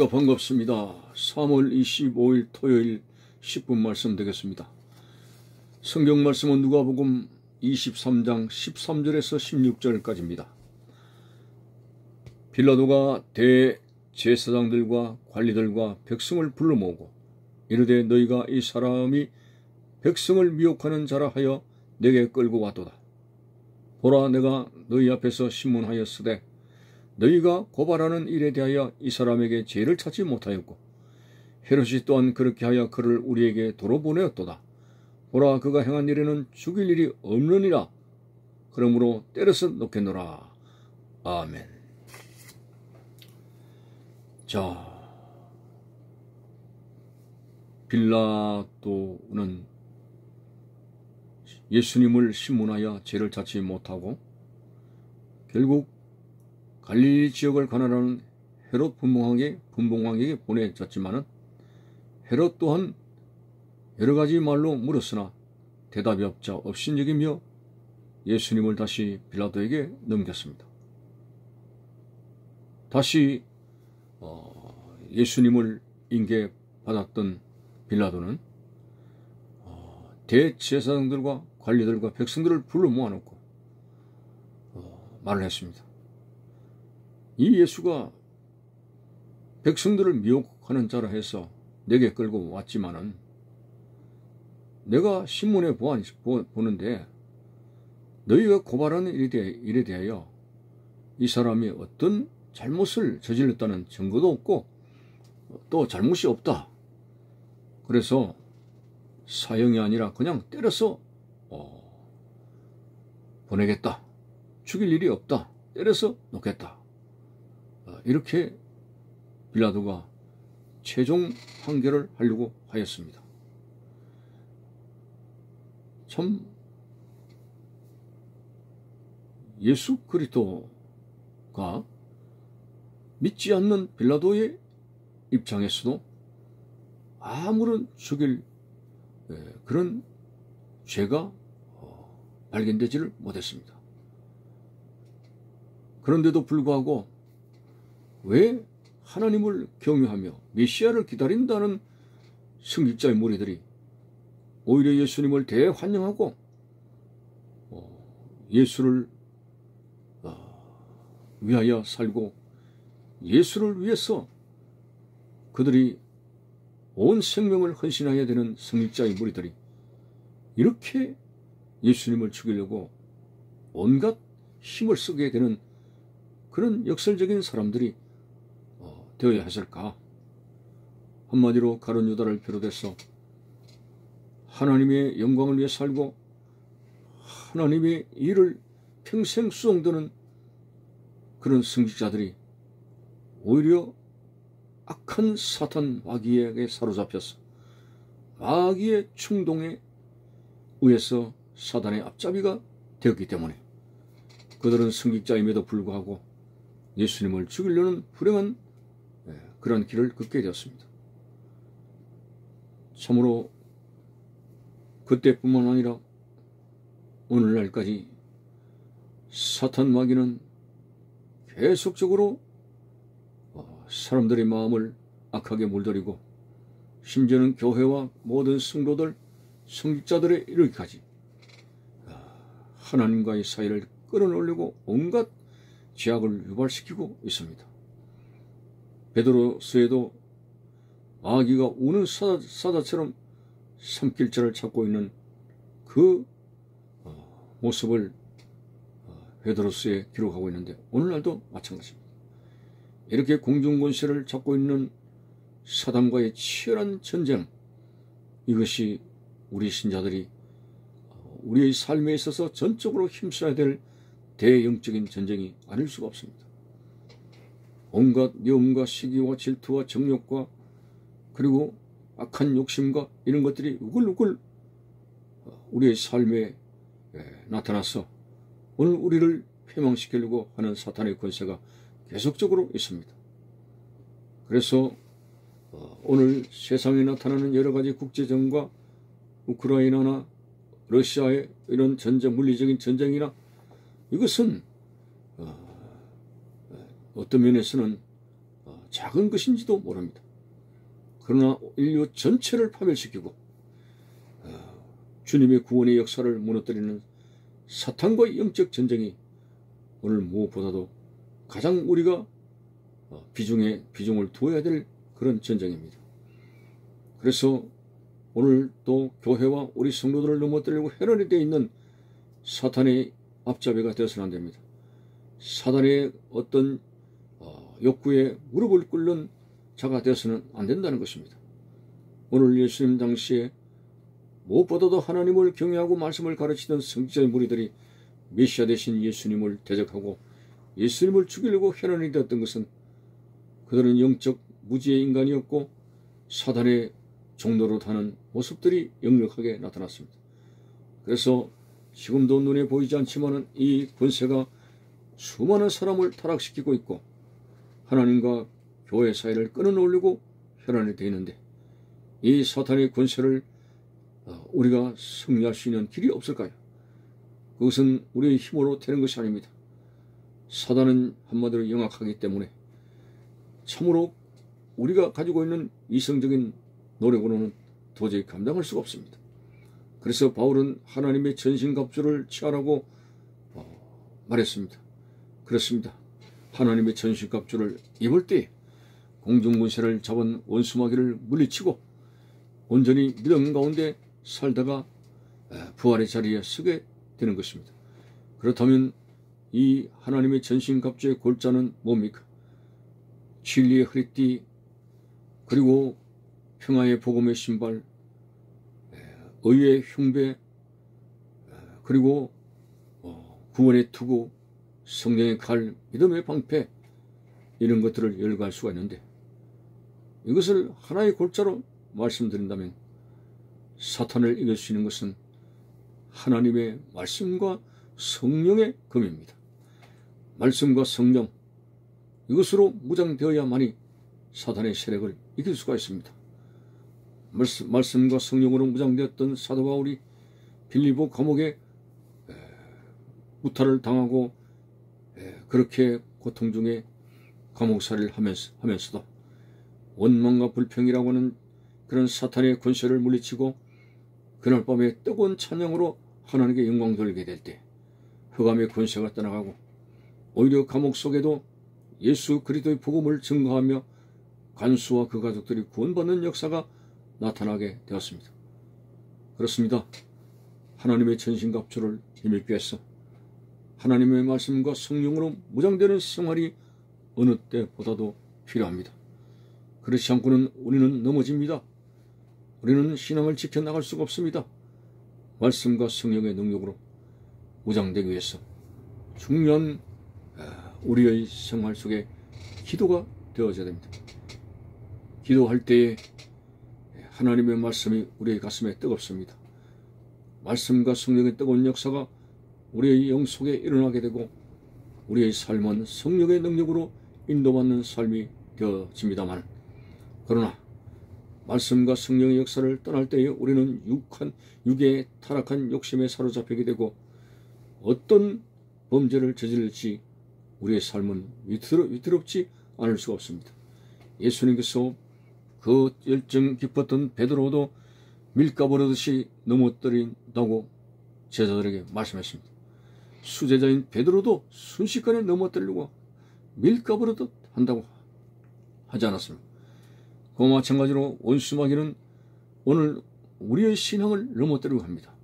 반갑습니다. 3월 25일 토요일 10분 말씀 되겠습니다. 성경 말씀은 누가복음 23장 13절에서 16절까지입니다. 빌라도가 대제사장들과 관리들과 백성을 불러 모으고 이르되 너희가 이 사람이 백성을 미혹하는 자라 하여 내게 끌고 왔도다. 보라, 내가 너희 앞에서 신문하였으되 너희가 고발하는 일에 대하여 이 사람에게 죄를 찾지 못하였고 헤롯이 또한 그렇게 하여 그를 우리에게 도로 보내었도다. 보라, 그가 행한 일에는 죽일 일이 없느니라. 그러므로 때려서 놓겠노라. 아멘. 자, 빌라도는 예수님을 신문하여 죄를 찾지 못하고 결국 갈릴리 지역을 관할하는 헤롯 분봉왕에게 보내졌지만은 헤롯 또한 여러 가지 말로 물었으나 대답이 없자 업신여기며 예수님을 다시 빌라도에게 넘겼습니다. 다시 예수님을 인계받았던 빌라도는 대제사장들과 관리들과 백성들을 불러 모아놓고 말을 했습니다. 이 예수가 백성들을 미혹하는 자라 해서 내게 끌고 왔지만은 내가 신문에 보는데 너희가 고발하는 일에 대하여 이 사람이 어떤 잘못을 저질렀다는 증거도 없고 또 잘못이 없다. 그래서 사형이 아니라 그냥 때려서 보내겠다. 죽일 일이 없다. 때려서 놓겠다. 이렇게 빌라도가 최종 판결을 하려고 하였습니다. 참 예수 그리스도가 믿지 않는 빌라도의 입장에서도 아무런 죽일 그런 죄가 발견되지를 못했습니다. 그런데도 불구하고 왜 하나님을 경외하며 메시아를 기다린다는 승직자의 무리들이 오히려 예수님을 대환영하고 예수를 위하여 살고 예수를 위해서 그들이 온 생명을 헌신해야 되는 승직자의 무리들이 이렇게 예수님을 죽이려고 온갖 힘을 쓰게 되는 그런 역설적인 사람들이 되어야 했을까? 한마디로 가룟 유다를 비롯해서 하나님의 영광을 위해 살고 하나님의 일을 평생 수송드는 그런 승직자들이 오히려 악한 사탄 마귀에게 사로잡혀서 마귀의 충동에 의해서 사단의 앞잡이가 되었기 때문에 그들은 승직자임에도 불구하고 예수님을 죽이려는 불행한 그런 길을 걷게 되었습니다. 참으로 그때뿐만 아니라 오늘날까지 사탄 마귀는 계속적으로 사람들의 마음을 악하게 물들이고 심지어는 교회와 모든 성도들, 성직자들에 이르기까지 하나님과의 사이를 끌어올리고 온갖 죄악을 유발시키고 있습니다. 베드로서에도 마귀가 우는 사자처럼 삼킬 자를 찾고 있는 그 모습을 베드로서에 기록하고 있는데 오늘날도 마찬가지입니다. 이렇게 공중권세를 잡고 있는 사단과의 치열한 전쟁, 이것이 우리 신자들이 우리의 삶에 있어서 전적으로 힘써야 될 대영적인 전쟁이 아닐 수가 없습니다. 온갖 염과 시기와 질투와 정욕과 그리고 악한 욕심과 이런 것들이 우글우글 우리의 삶에 나타나서 오늘 우리를 패망시키려고 하는 사탄의 권세가 계속적으로 있습니다. 그래서 오늘 세상에 나타나는 여러 가지 국제전과 우크라이나나 러시아의 이런 전쟁, 물리적인 전쟁이나 이것은 어떤 면에서는 작은 것인지도 모릅니다. 그러나 인류 전체를 파멸시키고 주님의 구원의 역사를 무너뜨리는 사탄과의 영적 전쟁이 오늘 무엇보다도 가장 우리가 비중을 두어야 될 그런 전쟁입니다. 그래서 오늘 또 교회와 우리 성도들을 넘어뜨리고 해련이 되어 있는 사탄의 앞잡이가 되어서는 안 됩니다. 사탄의 어떤 욕구에 무릎을 꿇는 자가 되어서는 안 된다는 것입니다. 오늘 예수님 당시에 무엇보다도 하나님을 경외하고 말씀을 가르치던 성직자의 무리들이 메시아 되신 예수님을 대적하고 예수님을 죽이려고 해련이 되었던 것은 그들은 영적 무지의 인간이었고 사단의 종로로 타는 모습들이 역력하게 나타났습니다. 그래서 지금도 눈에 보이지 않지만 이 권세가 수많은 사람을 타락시키고 있고 하나님과 교회 사이를 끊어놓으려고 혈안이 되어 있는데 이 사탄의 권세를 우리가 승리할 수 있는 길이 없을까요? 그것은 우리의 힘으로 되는 것이 아닙니다. 사단은 한마디로 영악하기 때문에 참으로 우리가 가지고 있는 이성적인 노력으로는 도저히 감당할 수가 없습니다. 그래서 바울은 하나님의 전신갑주를 취하라고 말했습니다. 그렇습니다. 하나님의 전신갑주를 입을 때 공중군세를 잡은 원수마귀를 물리치고 온전히 믿음 가운데 살다가 부활의 자리에 서게 되는 것입니다. 그렇다면 이 하나님의 전신갑주의 골자는 뭡니까? 진리의 허리띠, 그리고 평화의 복음의 신발, 의의 흉배, 그리고 구원의 투구, 성령의 칼, 믿음의 방패, 이런 것들을 열거할 수가 있는데 이것을 하나의 골자로 말씀드린다면 사탄을 이길 수 있는 것은 하나님의 말씀과 성령의 검입니다. 말씀과 성령, 이것으로 무장되어야만이 사탄의 세력을 이길 수가 있습니다. 말씀과 성령으로 무장되었던 사도 바울이 빌립보 감옥에 무탈을 당하고 그렇게 고통 중에 감옥살이를 하면서도 원망과 불평이라고 하는 그런 사탄의 권세를 물리치고 그날 밤에 뜨거운 찬양으로 하나님께 영광 돌리게 될 때 흑암의 권세가 떠나가고 오히려 감옥 속에도 예수 그리스도의 복음을 증거하며 간수와 그 가족들이 구원받는 역사가 나타나게 되었습니다. 그렇습니다. 하나님의 전신갑주를 힘입기 위해서 하나님의 말씀과 성령으로 무장되는 생활이 어느 때보다도 필요합니다. 그렇지 않고는 우리는 넘어집니다. 우리는 신앙을 지켜나갈 수가 없습니다. 말씀과 성령의 능력으로 무장되기 위해서 중요한 우리의 생활 속에 기도가 되어져야 됩니다. 기도할 때에 하나님의 말씀이 우리의 가슴에 뜨겁습니다. 말씀과 성령의 뜨거운 역사가 우리의 영 속에 일어나게 되고 우리의 삶은 성령의 능력으로 인도받는 삶이 되어집니다만 그러나 말씀과 성령의 역사를 떠날 때에 우리는 육의 타락한 욕심에 사로잡히게 되고 어떤 범죄를 저질릴지 우리의 삶은 위태롭지 않을 수가 없습니다. 예수님께서 그 열정 깊었던 베드로도 밀가버리듯이 넘어뜨린다고 제자들에게 말씀했습니다. 수제자인 베드로도 순식간에 넘어뜨리려고 밀가버리듯 한다고 하지 않았습니다. 그와 마찬가지로 원수마귀는 오늘 우리의 신앙을 넘어뜨리려고 합니다.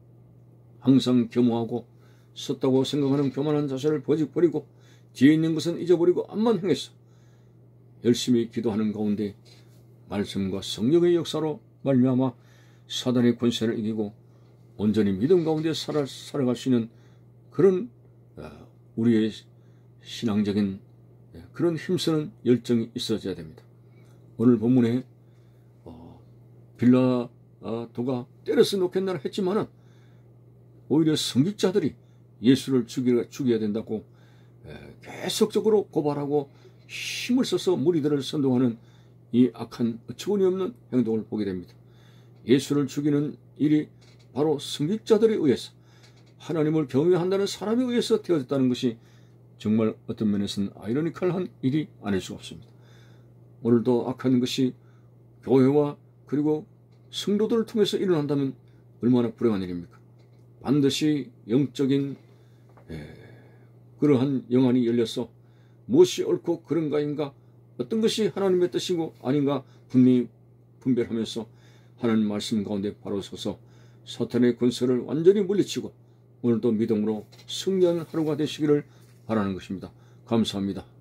항상 겸허하고 섰다고 생각하는 교만한 자세를 버리고 뒤에 있는 것은 잊어버리고 앞만 향해서 열심히 기도하는 가운데 말씀과 성령의 역사로 말미암아 사단의 권세를 이기고 온전히 믿음 가운데 살아갈 수 있는 그런 우리의 신앙적인 그런 힘쓰는 열정이 있어져야 됩니다. 오늘 본문에 빌라도가 때려서 놓겠나라 했지만은 오히려 성직자들이 예수를 죽여야 된다고 계속적으로 고발하고 힘을 써서 무리들을 선동하는 이 악한 어처구니 없는 행동을 보게 됩니다. 예수를 죽이는 일이 바로 성직자들에 의해서 하나님을 경외한다는 사람에 의해서 되어졌다는 것이 정말 어떤 면에서는 아이러니컬한 일이 아닐 수가 없습니다. 오늘도 악한 것이 교회와 그리고 성도들을 통해서 일어난다면 얼마나 불행한 일입니까? 반드시 영적인 그러한 영안이 열려서 무엇이 옳고 그런가인가, 어떤 것이 하나님의 뜻이고 아닌가 분명히 분별하면서 하나님 말씀 가운데 바로 서서 사탄의 권세를 완전히 물리치고 오늘도 믿음으로 승리하는 하루가 되시기를 바라는 것입니다. 감사합니다.